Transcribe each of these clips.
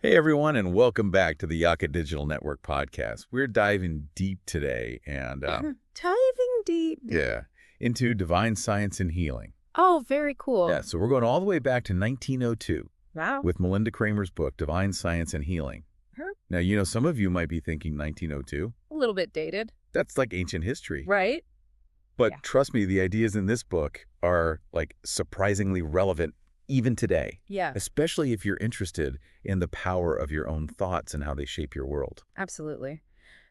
Hey everyone, and welcome back to the Yaka Digital Network podcast. We're diving deep today and Diving deep. yeah, into divine science and healing. Oh, very cool. Yeah, so we're going all the way back to 1902 Wow. with Malinda Cramer's book, Divine Science and Healing. Huh? Now, some of you might be thinking 1902. A little bit dated, That's like ancient history. right? But Yeah. trust me, the ideas in this book are like surprisingly relevant even today, Yeah, especially if you're interested in the power of your own thoughts and how they shape your world. absolutely.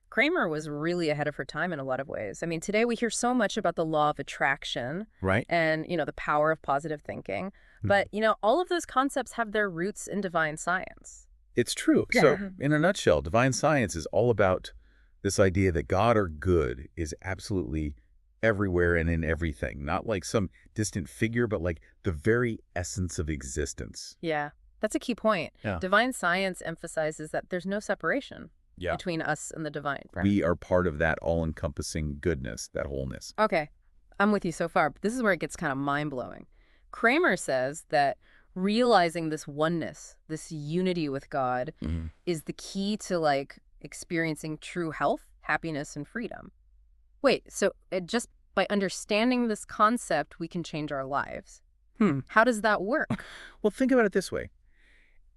Kramer was really ahead of her time in a lot of ways. I mean, today we hear so much about the law of attraction Right? and, the power of positive thinking. But, all of those concepts have their roots in divine science. It's true. Yeah. So, in a nutshell, divine science is all about this idea that God or good is absolutely everywhere and in everything, not like some distant figure, but like the very essence of existence. Yeah, that's a key point. Yeah. Divine science emphasizes that there's no separation Yeah. between us and the divine. We are part of that all-encompassing goodness, that wholeness. Okay, I'm with you so far, but this is where it gets kind of mind-blowing. Kramer says that realizing this oneness, this unity with God, is the key to, experiencing true health, happiness, and freedom. Wait, so just by understanding this concept, we can change our lives. How does that work? Well, think about it this way.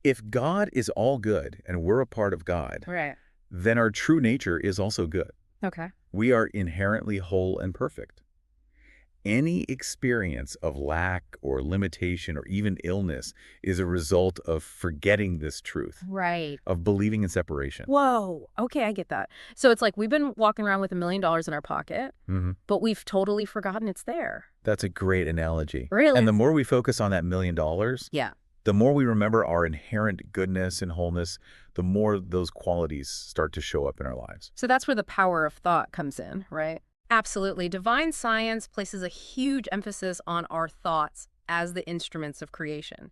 If God is all good and we're a part of God, Right. then our true nature is also good. Okay. We are inherently whole and perfect. Any experience of lack or limitation or even illness is a result of forgetting this truth, Right. of believing in separation. Whoa. Okay, I get that. So it's like we've been walking around with $1 million in our pocket, but we've totally forgotten it's there. That's a great analogy. Really? And the more we focus on that $1 million, Yeah. the more we remember our inherent goodness and wholeness, the more those qualities start to show up in our lives. So that's where the power of thought comes in, right? Absolutely. Divine science places a huge emphasis on our thoughts as the instruments of creation.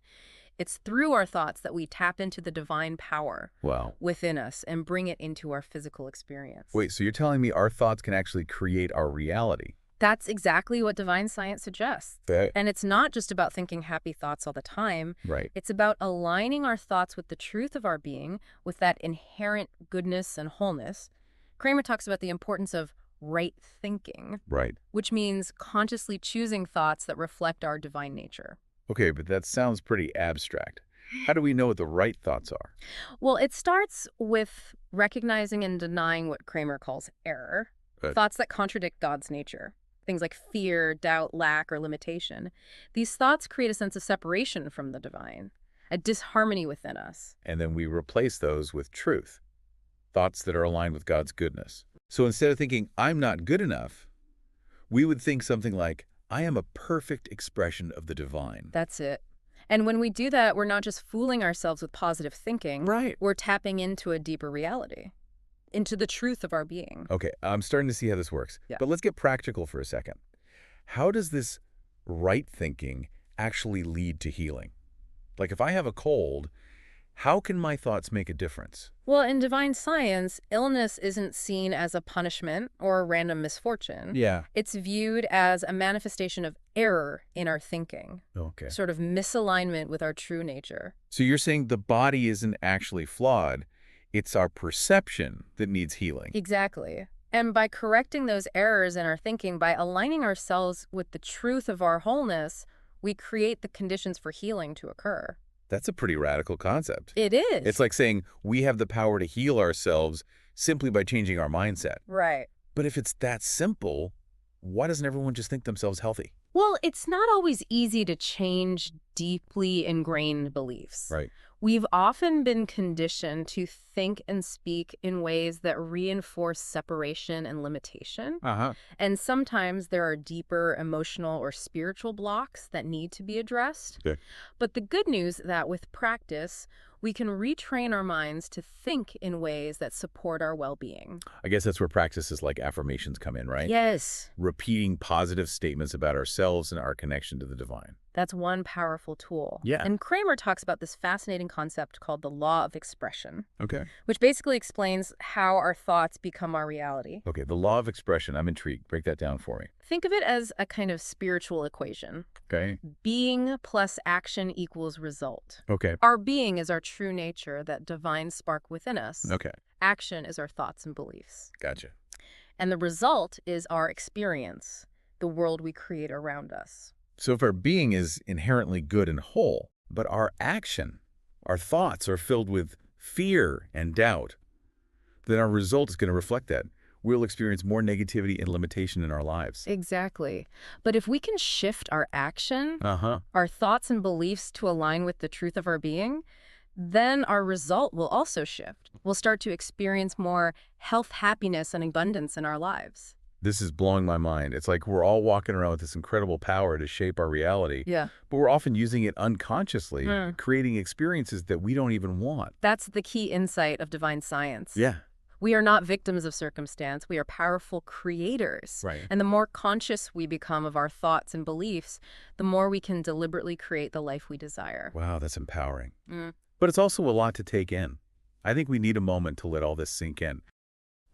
It's through our thoughts that we tap into the divine power Wow. within us and bring it into our physical experience. Wait, so you're telling me our thoughts can actually create our reality? That's exactly what divine science suggests. And it's not just about thinking happy thoughts all the time. Right. It's about aligning our thoughts with the truth of our being, with that inherent goodness and wholeness. Kramer talks about the importance of right thinking, Right. which means consciously choosing thoughts that reflect our divine nature. Okay, but that sounds pretty abstract. How do we know what the right thoughts are? Well, it starts with recognizing and denying what Kramer calls error, thoughts that contradict God's nature. Things like fear, doubt, lack, or limitation. These thoughts create a sense of separation from the divine, a disharmony within us. And then we replace those with truth, thoughts that are aligned with God's goodness. So instead of thinking, I'm not good enough, we would think something like, I am a perfect expression of the divine. That's it. And when we do that, we're not just fooling ourselves with positive thinking. Right. We're tapping into a deeper reality, into the truth of our being. Okay, I'm starting to see how this works. Yeah. But let's get practical for a second. How does this right thinking actually lead to healing? Like if I have a cold, how can my thoughts make a difference? Well, in divine science, illness isn't seen as a punishment or a random misfortune. Yeah. It's viewed as a manifestation of error in our thinking, Okay. sort of misalignment with our true nature. So you're saying the body isn't actually flawed, it's our perception that needs healing. Exactly. And by correcting those errors in our thinking, by aligning ourselves with the truth of our wholeness, we create the conditions for healing to occur. That's a pretty radical concept. It is. It's like saying we have the power to heal ourselves simply by changing our mindset. Right. But if it's that simple, why doesn't everyone just think themselves healthy? Well, it's not always easy to change deeply ingrained beliefs. Right. We've often been conditioned to think and speak in ways that reinforce separation and limitation. And sometimes there are deeper emotional or spiritual blocks that need to be addressed. Okay. But the good news is that with practice, we can retrain our minds to think in ways that support our well-being. I guess that's where practices like affirmations come in, right? Yes. Repeating positive statements about ourselves and our connection to the divine. That's one powerful tool. Yeah. And Cramer talks about this fascinating concept called the law of expression, Okay. which basically explains how our thoughts become our reality. Okay, the law of expression. I'm intrigued. Break that down for me. Think of it as a kind of spiritual equation. Okay. Being plus action equals result. Okay. Our being is our true nature, that divine spark within us. Okay. Action is our thoughts and beliefs. Gotcha. And the result is our experience, the world we create around us. So if our being is inherently good and whole, but our action, our thoughts are filled with fear and doubt, then our result is going to reflect that. We'll experience more negativity and limitation in our lives. Exactly. But if we can shift our action, Uh-huh. our thoughts and beliefs to align with the truth of our being, then our result will also shift. We'll start to experience more health, happiness, and abundance in our lives. This is blowing my mind. It's like we're all walking around with this incredible power to shape our reality, Yeah. but we're often using it unconsciously, Mm. creating experiences that we don't even want. That's the key insight of divine science. Yeah. We are not victims of circumstance. We are powerful creators. Right. And the more conscious we become of our thoughts and beliefs, the more we can deliberately create the life we desire. Wow, that's empowering. Mm. But it's also a lot to take in. I think we need a moment to let all this sink in.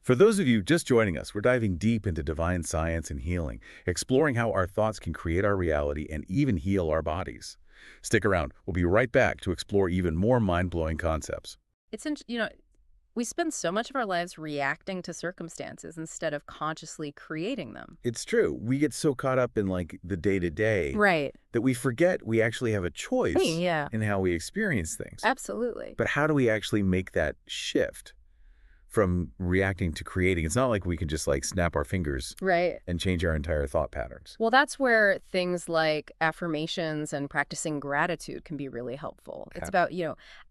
For those of you just joining us, we're diving deep into divine science and healing, exploring how our thoughts can create our reality and even heal our bodies. Stick around. We'll be right back to explore even more mind-blowing concepts. We spend so much of our lives reacting to circumstances instead of consciously creating them. It's true. We get so caught up in the day-to-day Right. that we forget we actually have a choice Yeah. in how we experience things. Absolutely. But how do we actually make that shift from reacting to creating? It's not like we can just snap our fingers Right. and change our entire thought patterns. Well, that's where things like affirmations and practicing gratitude can be really helpful. Okay. It's about,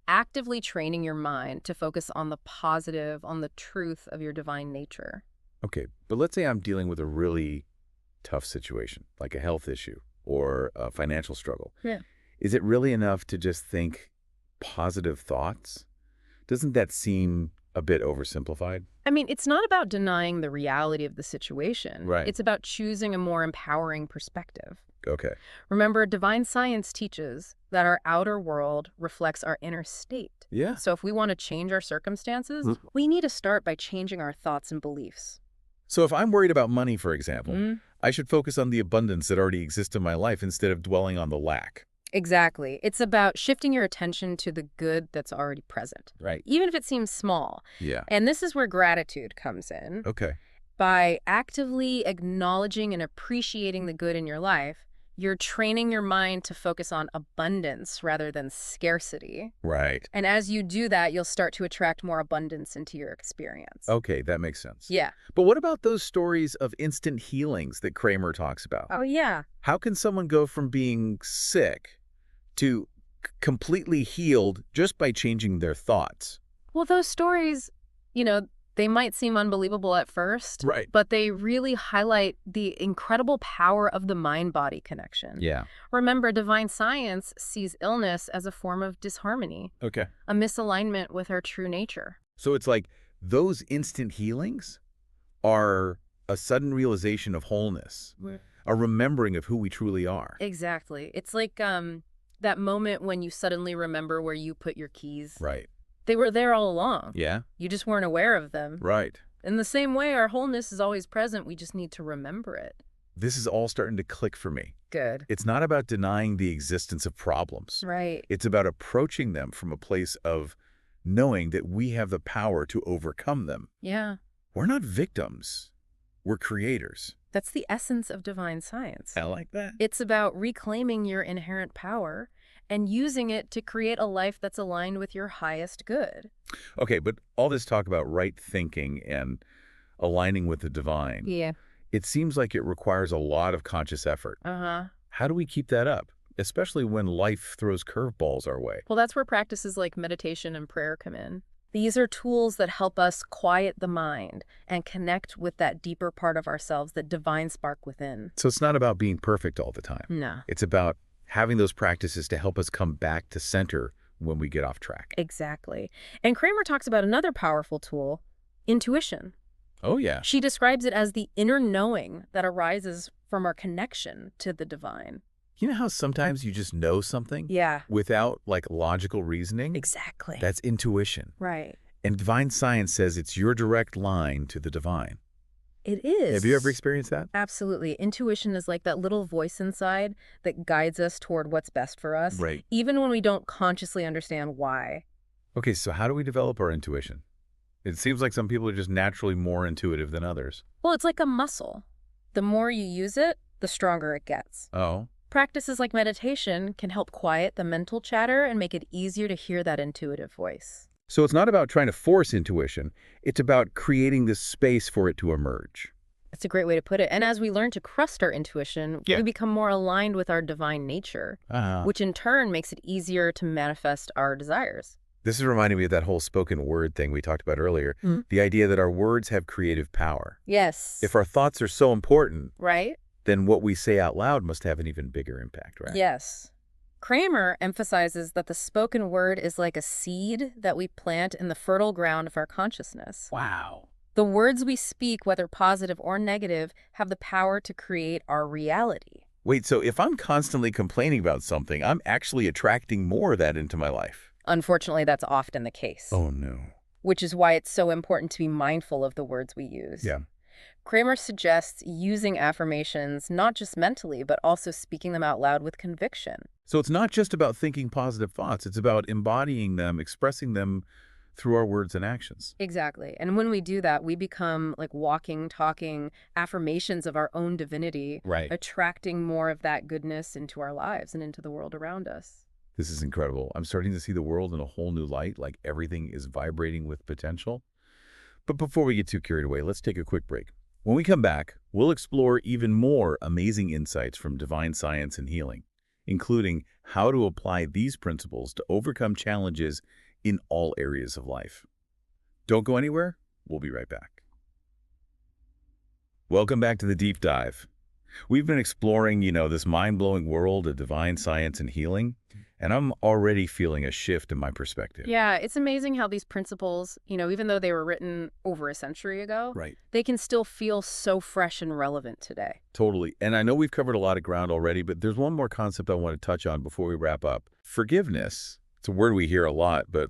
actively training your mind to focus on the positive, on the truth of your divine nature. Okay, but let's say I'm dealing with a really tough situation, like a health issue or a financial struggle. Yeah. Is it really enough to just think positive thoughts? Doesn't that seem a bit oversimplified? I mean, it's not about denying the reality of the situation. Right. It's about choosing a more empowering perspective. Okay. Remember, divine science teaches that our outer world reflects our inner state. Yeah. So if we want to change our circumstances, we need to start by changing our thoughts and beliefs. So if I'm worried about money, for example, Mm. I should focus on the abundance that already exists in my life instead of dwelling on the lack. Exactly. It's about shifting your attention to the good that's already present, Right. even if it seems small. Yeah. And this is where gratitude comes in. Okay. By actively acknowledging and appreciating the good in your life, you're training your mind to focus on abundance rather than scarcity. Right. And as you do that, you'll start to attract more abundance into your experience. Okay, that makes sense. Yeah. But what about those stories of instant healings that Cramer talks about? Oh, yeah. How can someone go from being sick to completely healed just by changing their thoughts? Well, those stories, they might seem unbelievable at first. Right. But they really highlight the incredible power of the mind-body connection. Yeah. Remember, divine science sees illness as a form of disharmony, Okay. a misalignment with our true nature. So it's like those instant healings are a sudden realization of wholeness, a remembering of who we truly are. Exactly. It's like that moment when you suddenly remember where you put your keys. Right. They were there all along. Yeah. You just weren't aware of them. Right. In the same way, our wholeness is always present. We just need to remember it. This is all starting to click for me. Good. It's not about denying the existence of problems. Right. It's about approaching them from a place of knowing that we have the power to overcome them. Yeah. We're not victims. We're creators. That's the essence of divine science. I like that. It's about reclaiming your inherent power and using it to create a life that's aligned with your highest good. Okay, but all this talk about right thinking and aligning with the divine, Yeah. it seems like it requires a lot of conscious effort. Uh-huh. How do we keep that up, especially when life throws curveballs our way? Well, that's where practices like meditation and prayer come in. These are tools that help us quiet the mind and connect with that deeper part of ourselves, that divine spark within. So it's not about being perfect all the time. No. It's about having those practices to help us come back to center when we get off track. Exactly. And Cramer talks about another powerful tool, intuition. Oh, yeah. She describes it as the inner knowing that arises from our connection to the divine. You know how sometimes you just know something Yeah, without, like, logical reasoning? exactly. That's intuition. Right. And divine science says it's your direct line to the divine. It Have you ever is. experienced that? Absolutely. Intuition is like that little voice inside that guides us toward what's best for us, Right. even when we don't consciously understand why. Okay, so how do we develop our intuition? It seems like some people are just naturally more intuitive than others. Well, it's like a muscle. The more you use it, the stronger it gets. Oh, Practices like meditation can help quiet the mental chatter and make it easier to hear that intuitive voice. so it's not about trying to force intuition. It's about creating this space for it to emerge. It's a great way to put it. And as we learn to trust our intuition, Yeah. we become more aligned with our divine nature, Uh-huh. which in turn makes it easier to manifest our desires. This is reminding me of that whole spoken word thing we talked about earlier. Mhm. The idea that our words have creative power. Yes. If our thoughts are so important, Right? then what we say out loud must have an even bigger impact, right? Yes. Kramer emphasizes that the spoken word is like a seed that we plant in the fertile ground of our consciousness. Wow. The words we speak, whether positive or negative, have the power to create our reality. Wait, so if I'm constantly complaining about something, I'm actually attracting more of that into my life? Unfortunately, that's often the case, Oh, no. which is why it's so important to be mindful of the words we use. Yeah. Kramer suggests using affirmations not just mentally, but also speaking them out loud with conviction. So it's not just about thinking positive thoughts. It's about embodying them, expressing them through our words and actions. Exactly. And when we do that, we become like walking, talking affirmations of our own divinity, Right. attracting more of that goodness into our lives and into the world around us. This is incredible. I'm starting to see the world in a whole new light, like everything is vibrating with potential. But before we get too carried away, let's take a quick break. When we come back, we'll explore even more amazing insights from divine science and healing, including how to apply these principles to overcome challenges in all areas of life. Don't go anywhere. We'll be right back. Welcome back to the Deep Dive. We've been exploring, this mind-blowing world of divine science and healing, and I'm already feeling a shift in my perspective. Yeah, it's amazing how these principles, even though they were written over a century ago, Right. they can still feel so fresh and relevant today. Totally. And I know we've covered a lot of ground already, but there's one more concept I want to touch on before we wrap up. Forgiveness. It's a word we hear a lot, but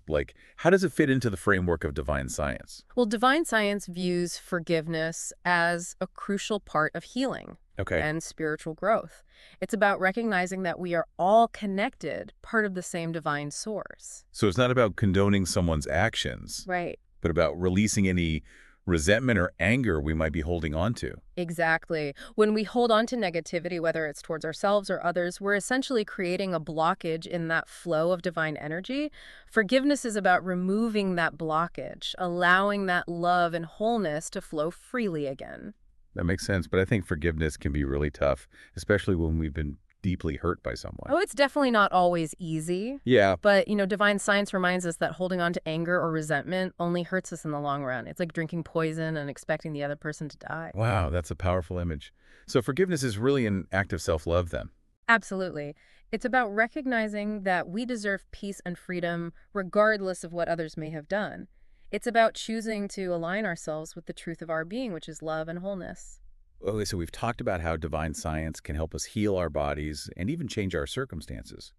how does it fit into the framework of divine science? Well, divine science views forgiveness as a crucial part of healing Okay. and spiritual growth. It's about recognizing that we are all connected, part of the same divine source. So it's not about condoning someone's actions, Right. but about releasing any resentment or anger we might be holding on to. Exactly. When we hold on to negativity, whether it's towards ourselves or others, we're essentially creating a blockage in that flow of divine energy. Forgiveness is about removing that blockage, allowing that love and wholeness to flow freely again. That makes sense, but I think forgiveness can be really tough, especially when we've been deeply hurt by someone. Oh, it's definitely not always easy. Yeah. But, divine science reminds us that holding on to anger or resentment only hurts us in the long run. It's like drinking poison and expecting the other person to die. Wow, that's a powerful image. So forgiveness is really an act of self-love then. Absolutely. It's about recognizing that we deserve peace and freedom regardless of what others may have done. It's about choosing to align ourselves with the truth of our being, which is love and wholeness. Okay, so we've talked about how divine science can help us heal our bodies and even change our circumstances.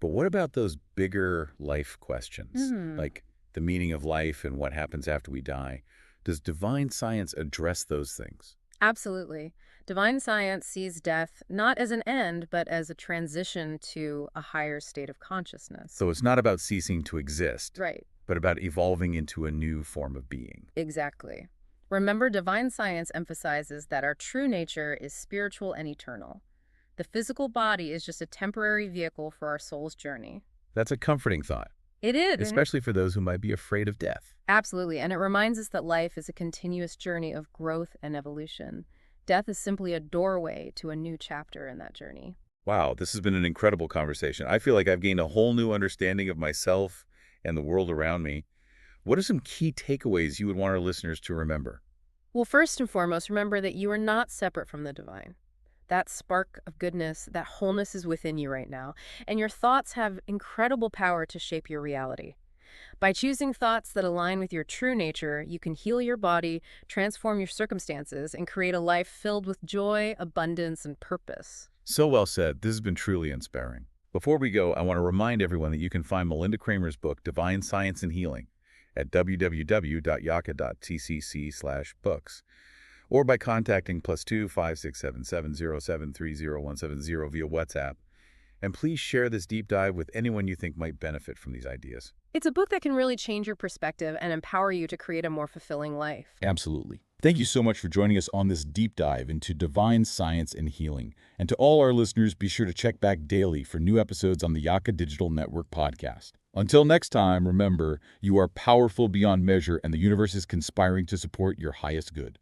But what about those bigger life questions, like the meaning of life and what happens after we die? Does divine science address those things? Absolutely. Divine science sees death not as an end, but as a transition to a higher state of consciousness. So it's not about ceasing to exist, Right. but about evolving into a new form of being. Exactly. Remember, divine science emphasizes that our true nature is spiritual and eternal. The physical body is just a temporary vehicle for our soul's journey. That's a comforting thought, It is. especially for those who might be afraid of death. Absolutely. And it reminds us that life is a continuous journey of growth and evolution. Death is simply a doorway to a new chapter in that journey. Wow, this has been an incredible conversation. I feel like I've gained a whole new understanding of myself and the world around me. What are some key takeaways you would want our listeners to remember? Well, first and foremost, remember that you are not separate from the divine. That spark of goodness, that wholeness is within you right now, and your thoughts have incredible power to shape your reality. By choosing thoughts that align with your true nature, you can heal your body, transform your circumstances, and create a life filled with joy, abundance, and purpose. So well said. This has been truly inspiring. Before we go, I want to remind everyone that you can find Malinda Cramer's book, Divine Science and Healing, at www.yaka.tcc/books, or by contacting +2 567770730170 via WhatsApp. And please share this deep dive with anyone you think might benefit from these ideas. It's a book that can really change your perspective and empower you to create a more fulfilling life. Absolutely. Thank you so much for joining us on this deep dive into divine science and healing. And to all our listeners, be sure to check back daily for new episodes on the Yaka Digital Network podcast. Until next time, remember, you are powerful beyond measure and the universe is conspiring to support your highest good.